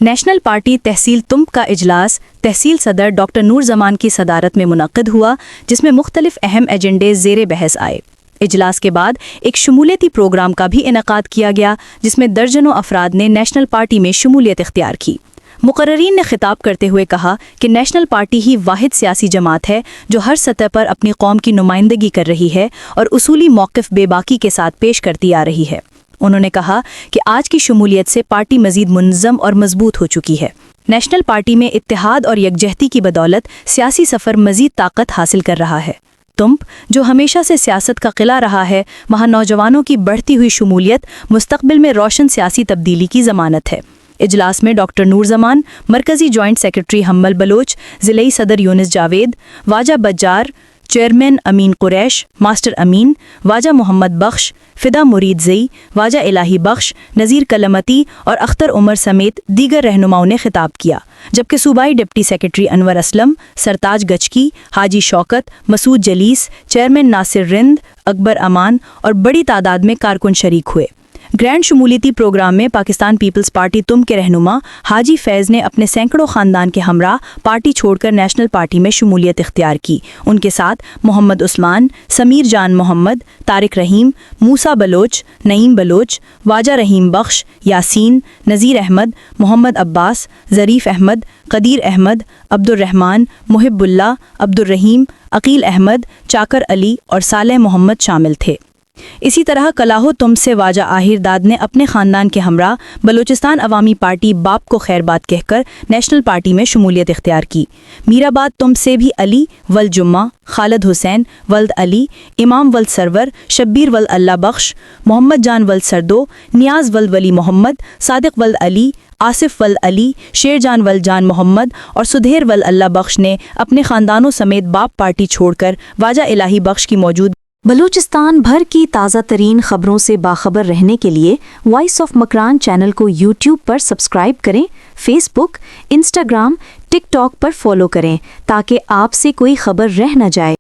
National party تحصیل تمب کا اجلاس تحصیل صدر ڈاکٹر نور زمان کی صدارت میں منعقد ہوا، جس میں مختلف اہم ایجنڈے زیر بحث آئے۔ اجلاس کے بعد ایک شمولیتی پروگرام کا بھی انعقاد کیا گیا، جس میں درجنوں افراد نے نیشنل پارٹی میں شمولیت اختیار کی۔ مقررین نے خطاب کرتے ہوئے کہا کہ نیشنل پارٹی ہی واحد سیاسی جماعت ہے جو ہر سطح پر اپنی قوم کی نمائندگی کر رہی ہے اور اصولی موقف بے باکی کے ساتھ پیش کرتی آ رہی ہے۔ انہوں نے کہا کہ آج کی شمولیت سے پارٹی مزید منظم اور مضبوط ہو چکی ہے۔ نیشنل پارٹی میں اتحاد اور یکجہتی کی بدولت سیاسی سفر مزید طاقت حاصل کر رہا ہے۔ تمب، جو ہمیشہ سے سیاست کا قلعہ رہا ہے، وہاں نوجوانوں کی بڑھتی ہوئی شمولیت مستقبل میں روشن سیاسی تبدیلی کی ضمانت ہے۔ اجلاس میں ڈاکٹر نور زمان، مرکزی جوائنٹ سیکرٹری حمل بلوچ، ضلعی صدر یونس جاوید، واجہ بجار، چیئرمین امین قریش، ماسٹر امین، واجہ محمد بخش، فدا مرید زئی، واجہ الہی بخش، نذیر کلمتی اور اختر عمر سمیت دیگر رہنماؤں نے خطاب کیا، جبکہ صوبائی ڈپٹی سیکرٹری انور اسلم، سرتاج گچکی، حاجی شوکت، مسعود جلیس، چیئرمین ناصر رند، اکبر امان اور بڑی تعداد میں کارکن شریک ہوئے۔ گرینڈ شمولیتی پروگرام میں پاکستان پیپلز پارٹی تمب کے رہنما حاجی فیض نے اپنے سینکڑوں خاندان کے ہمراہ پارٹی چھوڑ کر نیشنل پارٹی میں شمولیت اختیار کی۔ ان کے ساتھ محمد عثمان، سمیر جان محمد، طارق رحیم، موسیٰ بلوچ، نعیم بلوچ، واجہ رحیم بخش، یاسین، نذیر احمد، محمد عباس، ظریف احمد، قدیر احمد، عبد الرحمن، محب اللہ، عبد الرحیم، عقیل احمد، چاکر علی اور صالح محمد شامل تھے۔ اسی طرح کلاہو تمب سے واجہ آہر داد نے اپنے خاندان کے ہمراہ بلوچستان عوامی پارٹی باپ کو خیر بات کہہ کر نیشنل پارٹی میں شمولیت اختیار کی۔ میرآباد تمب سے بھی علی ولد جمعہ، خالد حسین ولد علی، امام ولد سرور، شبیر ولد اللہ بخش، محمد جان ولد سردو، نیاز ولد ولی محمد، صادق ولد علی، آصف ولد علی، شیر جان ولد جان محمد اور سدھیر ولد اللہ بخش نے اپنے خاندانوں سمیت باپ پارٹی چھوڑ کر واجہ الہی بخش کی موجود بلوچستان بھر کی تازہ ترین خبروں سے باخبر رہنے کے لیے وائس آف مکران چینل کو یوٹیوب پر سبسکرائب کریں، فیس بک، انسٹاگرام، ٹک ٹاک پر فالو کریں تاکہ آپ سے کوئی خبر رہ نہ جائے۔